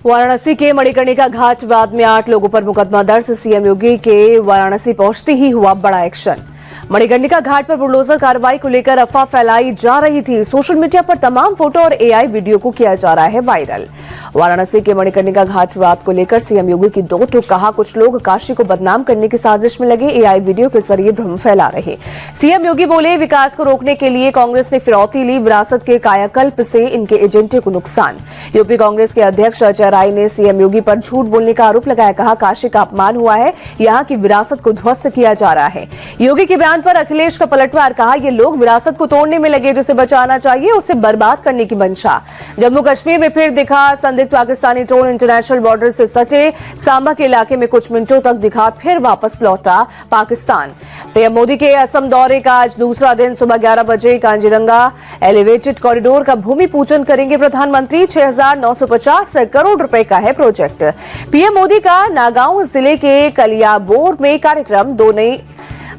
वाराणसी के मणिकर्णिका घाट विवाद में 8 लोगों पर मुकदमा दर्ज। सीएम योगी के वाराणसी पहुंचते ही हुआ बड़ा एक्शन। मणिकर्णिका घाट पर बुलडोजर कार्रवाई को लेकर अफवाह फैलाई जा रही थी। सोशल मीडिया पर तमाम फोटो और एआई वीडियो को किया जा रहा है वायरल। वाराणसी के मणिकर्णिका घाट विवाद को लेकर सीएम योगी की दो टूक कहा, कुछ लोग काशी को बदनाम करने की साजिश में लगे, एआई वीडियो के जरिए भ्रम फैला रहे। सीएम योगी बोले, विकास को रोकने के लिए कांग्रेस ने फिरौती ली, विरासत के कायाकल्प से इनके एजेंडे को नुकसान। यूपी कांग्रेस के अध्यक्ष अजय राय ने सीएम योगी पर झूठ बोलने का आरोप लगाया। कहा, काशी का अपमान हुआ है, यहां की विरासत को ध्वस्त किया जा रहा है। योगी के बयान पर अखिलेश का पलटवार। कहा, ये लोग विरासत को तोड़ने में लगे, जिसे बचाना चाहिए उसे बर्बाद करने की मंशा। जम्मू कश्मीर में फिर दिखा संदिग्ध पाकिस्तानी ड्रोन। इंटरनेशनल बॉर्डर से सटे सांबा के इलाके में कुछ मिनटों तक दिखा, फिर वापस लौटा पाकिस्तान। पीएम मोदी के असम दौरे का आज दूसरा दिन। सुबह 11 बजे कांजीरंगा एलिवेटेड कॉरिडोर का भूमि पूजन करेंगे प्रधानमंत्री। 6,950 करोड़ रुपए का है प्रोजेक्ट। पीएम मोदी का नागांव जिले के कलियाबोर में कार्यक्रम। दो नई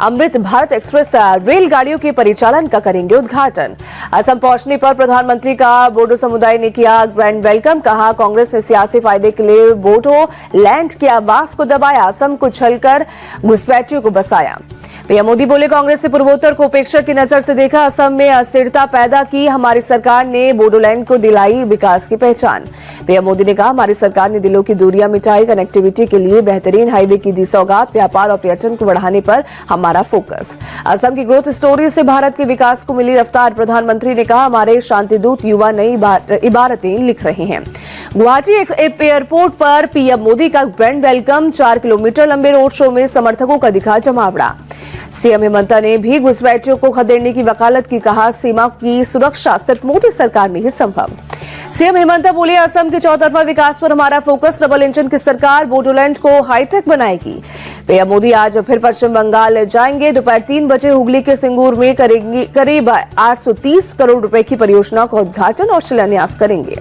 अमृत भारत एक्सप्रेस रेलगाड़ियों के परिचालन का करेंगे उद्घाटन। असम पहुंचने पर प्रधानमंत्री का बोडो समुदाय ने किया ग्रैंड वेलकम। कहा, कांग्रेस ने सियासी फायदे के लिए बोडो लैंड की आवाज को दबाया, असम को छलकर घुसपैठियों को बसाया। पीएम मोदी बोले, कांग्रेस ने पूर्वोत्तर को उपेक्षा की नजर से देखा, असम में अस्थिरता पैदा की, हमारी सरकार ने बोडोलैंड को दिलाई विकास की पहचान। पीएम मोदी ने कहा, हमारी सरकार ने दिलों की दूरियां मिटाई, कनेक्टिविटी के लिए बेहतरीन हाईवे की दी सौगात, व्यापार और पर्यटन को बढ़ाने पर हमारा फोकस। असम की ग्रोथ स्टोरी से भारत के विकास को मिली रफ्तार। प्रधानमंत्री ने कहा, हमारे शांतिदूत युवा नई इबारतें लिख रहे हैं। गुवाहाटी एयरपोर्ट पर पीएम मोदी का ग्रैंड वेलकम। 4 किलोमीटर लंबे रोड शो में समर्थकों का दिखा जमावड़ा। सीएम हेमंता ने भी घुसपैठियों को खदेड़ने की वकालत की। कहा, सीमा की सुरक्षा सिर्फ मोदी सरकार में ही संभव। सीएम हेमंता बोले, असम के चौतरफा विकास पर हमारा फोकस, डबल इंजन की सरकार बोडोलैंड को हाईटेक बनाएगी। पीएम मोदी आज फिर पश्चिम बंगाल जाएंगे। दोपहर 3 बजे हुगली के सिंगूर में करेंगे करीब 830 करोड़ रुपए की परियोजना का उद्घाटन और शिलान्यास करेंगे।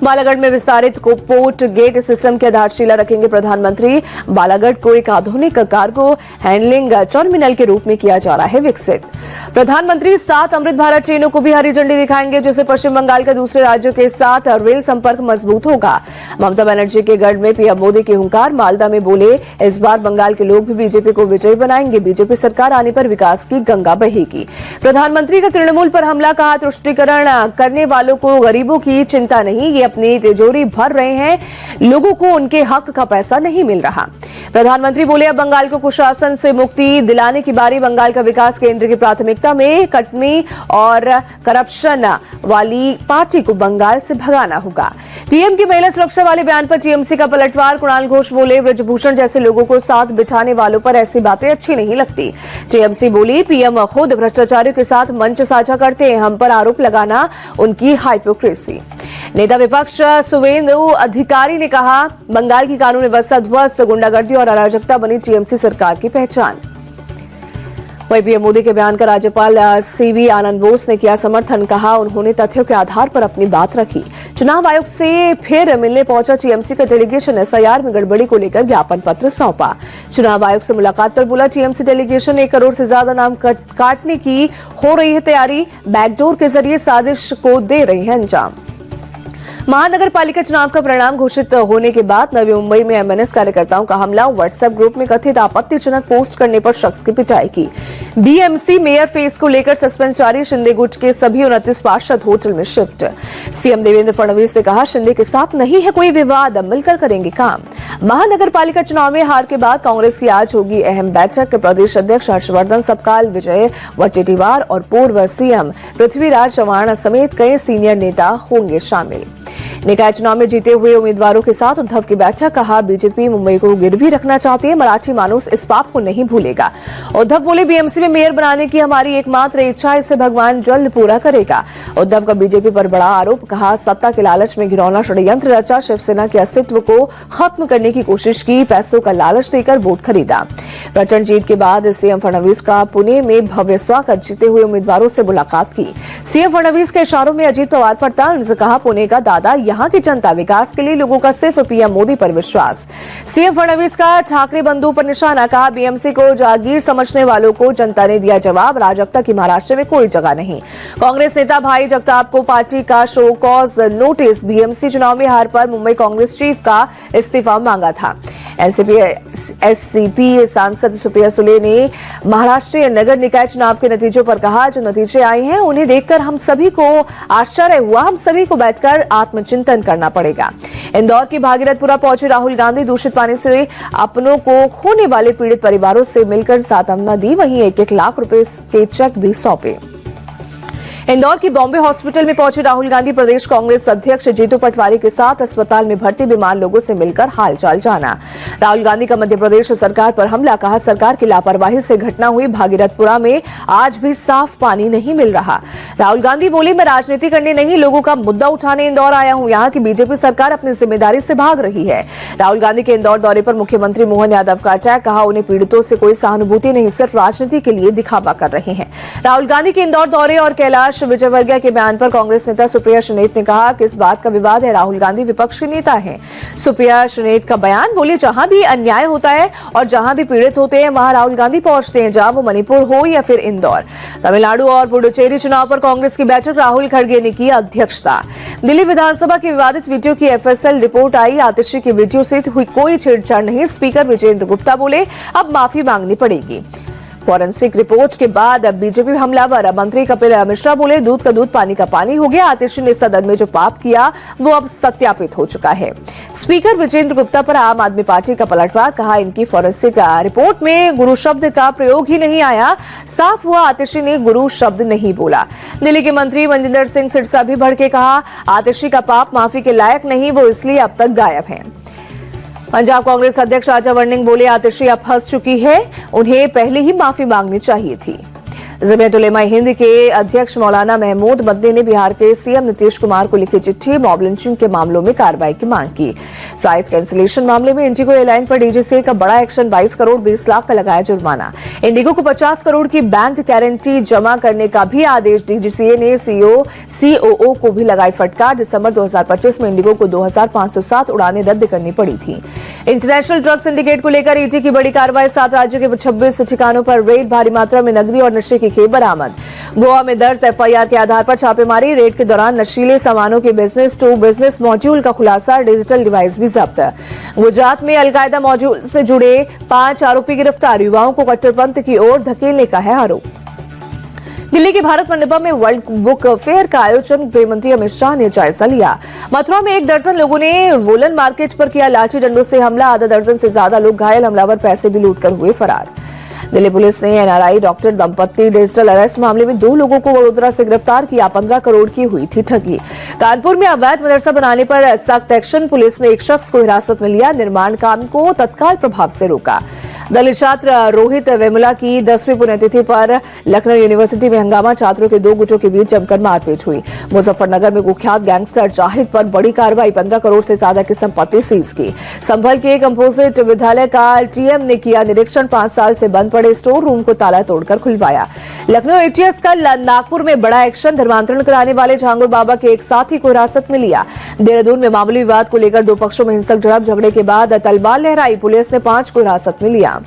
बालागढ़ में विस्तारित पोर्ट गेट सिस्टम की आधारशिला रखेंगे प्रधानमंत्री। बालागढ़ को एक आधुनिक कार्गो हैंडलिंग टर्मिनल के रूप में किया जा रहा है विकसित। प्रधानमंत्री 7 अमृत भारत ट्रेनों को भी हरी झंडी दिखाएंगे, जिससे पश्चिम बंगाल के दूसरे राज्यों के साथ रेल संपर्क मजबूत होगा। ममता बनर्जी के गढ़ में पीएम मोदी की हुंकार। मालदा में बोले, इस बार बंगाल के लोग भी बीजेपी को विजयी बनाएंगे, बीजेपी सरकार आने पर विकास की गंगा बहेगी। प्रधानमंत्री का तृणमूल पर हमला। कहा, तुष्टीकरण करने वालों को गरीबों की चिंता नहीं, ये अपनी तिजोरी भर रहे हैं, लोगों को उनके हक का पैसा नहीं मिल रहा। प्रधानमंत्री बोले, अब बंगाल को कुशासन से मुक्ति दिलाने की बारी, बंगाल का विकास केंद्र की प्राथमिकता में, कटनी और करप्शन वाली पार्टी को बंगाल से भगाना होगा। पीएम की महिला सुरक्षा वाले बयान पर टीएमसी का पलटवार। कुणाल घोष बोले, ब्रजभूषण जैसे लोगों को साथ बिठाने वालों पर ऐसी बातें अच्छी नहीं लगती। टीएमसी बोली, पीएम खुद भ्रष्टाचारियों के साथ मंच साझा करते हैं, हम पर आरोप लगाना उनकी हाइपोक्रेसी। नेता विपक्ष सुवेंदु अधिकारी ने कहा, बंगाल की कानून व्यवस्था ध्वस्त, गुंडागर्दी और अराजकता बनी टीएमसी सरकार की पहचान। वहीं पीएम मोदी के बयान का राज्यपाल सीवी आनंद बोस ने किया समर्थन। कहा, उन्होंने तथ्यों के आधार पर अपनी बात रखी। चुनाव आयोग से फिर मिलने पहुंचा टीएमसी का डेलीगेशन। एसआईआर में गड़बड़ी को लेकर ज्ञापन पत्र सौंपा। चुनाव आयोग से मुलाकात पर बोला, टीएमसी डेलीगेशन 1 करोड़ से ज्यादा नाम काटने की हो रही है तैयारी, बैकडोर के जरिए साजिश को दे रही है अंजाम। महानगर पालिका चुनाव का परिणाम घोषित होने के बाद नवी मुंबई में एमएनएस कार्यकर्ताओं का हमला। व्हाट्सएप ग्रुप में कथित आपत्तिजनक पोस्ट करने पर शख्स की पिटाई की। बीएमसी मेयर फेस को लेकर सस्पेंस जारी। शिंदे गुट के सभी 29 पार्षद होटल में शिफ्ट। सीएम देवेंद्र फडणवीस ने कहा, शिंदे के साथ नहीं है कोई विवाद, मिलकर करेंगे काम। महानगर पालिका चुनाव में हार के बाद कांग्रेस की आज होगी अहम बैठक। प्रदेश अध्यक्ष हर्षवर्धन सपकाल, विजय वडेट्टीवार और पूर्व सीएम पृथ्वीराज चव्हाण समेत कई सीनियर नेता होंगे शामिल। निकाय चुनाव में जीते हुए उम्मीदवारों के साथ उद्धव की बैठक। कहा, बीजेपी मुंबई को गिरवी रखना चाहती है, मराठी मानुस इस पाप को नहीं भूलेगा। उद्धव बोले, बीएमसी में मेयर बनाने की हमारी एकमात्र इच्छा, इसे भगवान जल्द पूरा करेगा। उद्धव का बीजेपी पर बड़ा आरोप। कहा, सत्ता के लालच में घिनौना षड्यंत्र रचा, शिवसेना के अस्तित्व को खत्म करने की कोशिश की, पैसों का लालच देकर वोट खरीदा। प्रचंड जीत के बाद सीएम फडणवीस का पुणे में भव्य स्वागत। जीते हुए उम्मीदवारों से मुलाकात की। सीएम फडणवीस के इशारों में अजीत पवार पर तंज। कहा, पुणे का दादा यहाँ की जनता, विकास के लिए लोगों का सिर्फ पीएम मोदी पर विश्वास। सीएम फडणवीस का ठाकरे बंधु पर निशाना, कहा बीएमसी को जागीर समझने वालों को जनता ने दिया जवाब, राजकता की महाराष्ट्र में कोई जगह नहीं। कांग्रेस नेता भाई जगताप को पार्टी का शो कॉज नोटिस, बीएमसी चुनाव में हार पर मुंबई कांग्रेस चीफ का इस्तीफा मांगा था। एससीपी सांसद सुप्रिया सुले ने महाराष्ट्रीय नगर निकाय चुनाव के नतीजों पर कहा, जो नतीजे आए हैं उन्हें देखकर हम सभी को आश्चर्य हुआ, हम सभी को बैठकर आत्मचिंतन करना पड़ेगा। इंदौर की भागीरथपुरा पहुंचे राहुल गांधी, दूषित पानी से अपनों को खोने वाले पीड़ित परिवारों से मिलकर सांत्वना दी, वहीं 1-1 लाख रुपए के चेक भी सौंपे। इंदौर की बॉम्बे हॉस्पिटल में पहुंचे राहुल गांधी, प्रदेश कांग्रेस अध्यक्ष जीतू पटवारी के साथ अस्पताल में भर्ती बीमार लोगों से मिलकर हालचाल जाना। राहुल गांधी का मध्य प्रदेश सरकार पर हमला, कहा सरकार की लापरवाही से घटना हुई, भागीरथपुरा में आज भी साफ पानी नहीं मिल रहा। राहुल गांधी बोले, मैं राजनीति करने नहीं, लोगों का मुद्दा उठाने इंदौर आया हूं, यहाँ की बीजेपी सरकार अपनी जिम्मेदारी से भाग रही है। राहुल गांधी के इंदौर दौरे पर मुख्यमंत्री मोहन यादव का अटैक, कहा उन्हें पीड़ितों से कोई सहानुभूति नहीं, सिर्फ राजनीति के लिए दिखावा कर रहे हैं। राहुल गांधी के इंदौर दौरे और कैलाश विजयवर्गीय के बयान पर कांग्रेस नेता सुप्रिया श्रीनेत ने कहा कि इस बात का विवाद है, राहुल गांधी विपक्ष के नेता हैं। सुप्रिया श्रीनेत का बयान, बोले जहां भी अन्याय होता है और जहां भी पीड़ित होते हैं वहां राहुल गांधी पहुंचते हैं, जहां वो मणिपुर हो या फिर इंदौर। तमिलनाडु और पुडुचेरी चुनाव पर कांग्रेस की बैठक, राहुल खड़गे ने की अध्यक्षता। दिल्ली विधानसभा की विवादित वीडियो की एफएसएल रिपोर्ट आई, आतिशी की वीडियो से हुई कोई छेड़छाड़ नहीं, स्पीकर विजेंद्र गुप्ता बोले अब माफी मांगनी पड़ेगी। फॉरेंसिक रिपोर्ट के बाद अब बीजेपी हमलावर, मंत्री कपिल मिश्रा बोले दूध का दूध पानी का पानी हो गया, आतिशी ने सदन में जो पाप किया वो अब सत्यापित हो चुका है। स्पीकर विजेंद्र गुप्ता पर आम आदमी पार्टी का पलटवार, कहा इनकी फॉरेंसिक रिपोर्ट में गुरु शब्द का प्रयोग ही नहीं आया, साफ हुआ आतिशी ने गुरु शब्द नहीं बोला। दिल्ली के मंत्री मनजिंदर सिंह सिरसा भी भड़के, कहा आतिशी का पाप माफी के लायक नहीं, वो इसलिए अब तक गायब है। पंजाब कांग्रेस अध्यक्ष राजा वर्णिंग बोले आतिशी अब फंस चुकी है, उन्हें पहले ही माफी मांगनी चाहिए थी। जमीयत उलेमा हिंद के अध्यक्ष मौलाना महमूद मदनी ने बिहार के सीएम नीतीश कुमार को लिखी चिट्ठी, मॉब लिंचिंग के मामलों में कार्रवाई की मांग की। फ्लाइट कैंसिलेशन मामले में इंडिगो एयरलाइन पर डीजीसीए का बड़ा एक्शन, 22 करोड़ 20 लाख का लगाया जुर्माना। इंडिगो को 50 करोड़ की बैंक गारंटी जमा करने का भी आदेश, डीजीसीए ने सीओओ को भी लगाई फटकार। दिसंबर 2025 में इंडिगो को 2507 उड़ानें रद्द करनी पड़ी थी। इंटरनेशनल ड्रग सिंडिकेट को लेकर ईडी की बड़ी कार्रवाई, 7 राज्यों के 26 ठिकानों पर रेड, भारी मात्रा में नकदी और नशे की खेप बरामद। गोवा में दर्ज एफआईआर के आधार पर छापेमारी, रेड के दौरान नशीले सामानों के बिजनेस टू बिजनेस मॉड्यूल का खुलासा, डिजिटल डिवाइस भी जब्त। गुजरात में अलकायदा मॉड्यूल से जुड़े 5 आरोपी गिरफ्तार, युवाओं को कट्टरपंथ की ओर धकेलने का है आरोप। दिल्ली के भारत मंडपम में वर्ल्ड बुक फेयर का आयोजन, गृह मंत्री अमित शाह ने जायजा लिया। मथुरा में 1 दर्जन लोगों ने वोलन मार्केट पर किया लाठी डंडों से हमला, आधा दर्जन से ज्यादा लोग घायल, हमलावर पैसे भी लूटकर हुए फरार। दिल्ली पुलिस ने एनआरआई डॉक्टर दंपत्ति डिजिटल अरेस्ट मामले में 2 लोगों को वडोदरा से गिरफ्तार किया, 15 करोड़ की हुई थी ठगी। कानपुर में अवैध मदरसा बनाने पर सख्त एक्शन, पुलिस ने एक शख्स को हिरासत में लिया, निर्माण काम को तत्काल प्रभाव से रोका। दलित छात्र रोहित वेमुला की 10वीं पुण्यतिथि पर लखनऊ यूनिवर्सिटी में हंगामा, छात्रों के 2 गुटों के बीच जमकर मारपीट हुई। मुजफ्फरनगर में कुख्यात गैंगस्टर जाहिद पर बड़ी कार्रवाई, 15 करोड़ से ज्यादा की संपत्ति सीज की। संभल के कंपोजिट विद्यालय का टीएम ने किया निरीक्षण, 5 साल से बंद पड़े स्टोर रूम को ताला तोड़कर खुलवाया। लखनऊ एटीएस का नागपुर में बड़ा एक्शन, धर्मांतरण कराने वाले झांगुर बाबा के एक साथी को हिरासत में लिया। देहरादून में मामूली विवाद को लेकर 2 पक्षों में हिंसक झड़प, झगड़े के बाद तलवार लहराई, पुलिस ने 5 को हिरासत में लिया।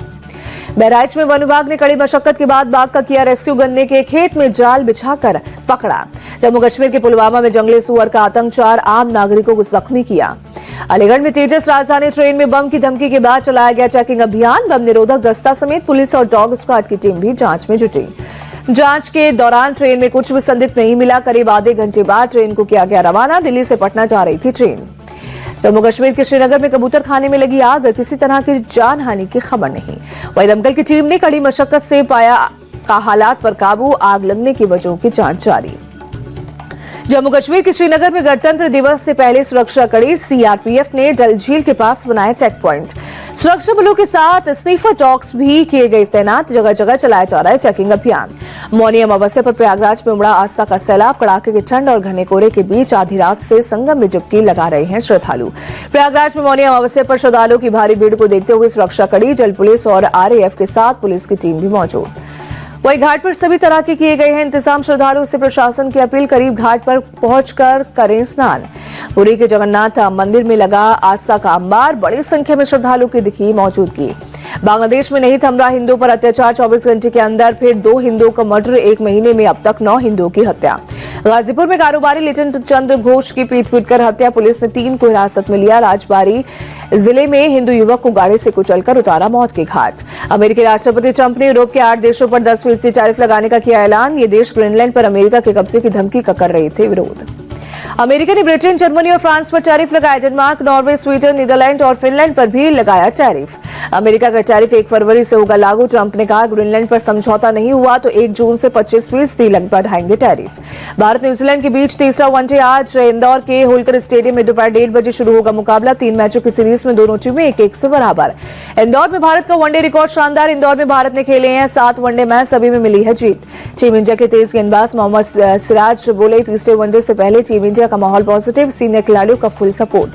बहराइच में वन विभाग ने कड़ी मशक्कत के बाद बाघ का किया रेस्क्यू, गन्ने के खेत में जाल बिछाकर पकड़ा। जम्मू कश्मीर के पुलवामा में जंगली सुअर का आतंक, 4 आम नागरिकों को जख्मी किया। अलीगढ़ में तेजस राजधानी ट्रेन में बम की धमकी के बाद चलाया गया चेकिंग अभियान, बम निरोधक दस्ता समेत पुलिस और डॉग स्क्वाड की टीम भी जांच में जुटी। जांच के दौरान ट्रेन में कुछ भी संदिग्ध नहीं मिला, करीब आधे घंटे बाद ट्रेन को किया गया रवाना, दिल्ली से पटना जा रही थी ट्रेन। जम्मू कश्मीर के श्रीनगर में कबूतर खाने में लगी आग, किसी तरह की जान हानि की खबर नहीं। वहीं दमकल की टीम ने कड़ी मशक्कत से पाया का हालात पर काबू, आग लगने की वजहों की जांच जारी। जम्मू कश्मीर के श्रीनगर में गणतंत्र दिवस से पहले सुरक्षा कड़ी, सीआरपीएफ ने डल झील के पास बनाया चेक पॉइंट। सुरक्षा बलों के साथ स्नीफर डॉग्स भी किए गए तैनात, जगह जगह चलाया जा रहा है चेकिंग अभियान। मौनी अमावस्या पर प्रयागराज में उमड़ा आस्था का सैलाब, कड़ाके की ठंड और घने कोहरे के बीच आधी रात से संगम में डुबकी लगा रहे हैं श्रद्धालु। प्रयागराज में मौनी अमावस्या पर श्रद्धालुओं की भारी भीड़ को देखते हुए सुरक्षा कड़ी, जल पुलिस और आरएएफ के साथ पुलिस की टीम भी मौजूद। वही घाट पर सभी तरह के किए गए हैं इंतजाम। श्रद्धालुओं से प्रशासन की अपील, करीब घाट पर पहुंचकर करें स्नान। पुरी के जगन्नाथ मंदिर में लगा आस्था का अंबार, बड़ी संख्या में श्रद्धालुओं की दिखी मौजूदगी। बांग्लादेश में नहीं थम रहा हिंदुओं पर अत्याचार, 24 घंटे के अंदर फिर 2 हिंदुओं का मर्डर, एक महीने में अब तक 9 हिंदुओं की हत्या। गाजीपुर में कारोबारी लिटन चंद्र घोष की पीट पीटकर हत्या, पुलिस ने 3 को हिरासत में लिया। राजबारी जिले में हिंदू युवक को गाड़ी से कुचलकर उतारा मौत के घाट। अमेरिकी राष्ट्रपति ट्रंप ने यूरोप के 8 देशों पर 10% टैरिफ लगाने का किया ऐलान। ये देश ग्रीनलैंड पर अमेरिका के कब्जे की धमकी का कर रहे थे विरोध। अमेरिका ने ब्रिटेन, जर्मनी और फ्रांस पर टैरिफ लगाया। डेनमार्क, नॉर्वे, स्वीडन, नीदरलैंड और फिनलैंड पर भी लगाया टैरिफ। अमेरिका का टैरिफ 1 फरवरी से होगा लागू। ट्रंप ने कहा, ग्रीनलैंड पर समझौता नहीं हुआ तो 1 जून से 25% बढ़ाएंगे टैरिफ। भारत न्यूजीलैंड के बीच तीसरा वनडे आज इंदौर के होलकर स्टेडियम में दोपहर 1:30 बजे शुरू होगा मुकाबला। 3 मैचों की सीरीज में दोनों टीमें 1-1 से बराबर। इंदौर में भारत का वनडे रिकॉर्ड शानदार। इंदौर में भारत ने खेले हैं 7 वनडे मैच, सभी में मिली है जीत। टीम इंडिया के तेज गेंदबाज मोहम्मद सिराज बोले, तीसरे वनडे से पहले टीम इंडिया का माहौल पॉजिटिव, सीनियर खिलाड़ियों का full support.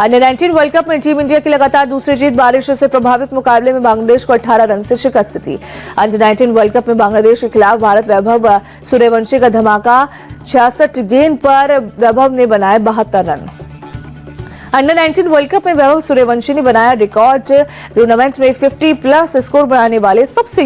Under 19 world cup में टीम इंडिया की लगातार दूसरी जीत। बारिश से प्रभावित मुकाबले में बांग्लादेश को 18 रन से शिकस्त थी। अंडर 19 वर्ल्ड कप में बांग्लादेश के खिलाफ भारत वैभव सूर्यवंशी का धमाका, 66 गेंद पर वैभव ने बनाए 72 रन। अंडर 19 वर्ल्ड कप में वैभव सूर्यवंशी ने बनाया रिकॉर्ड। टूर्नामेंट में 50+ स्कोर बनाने वाले सबसे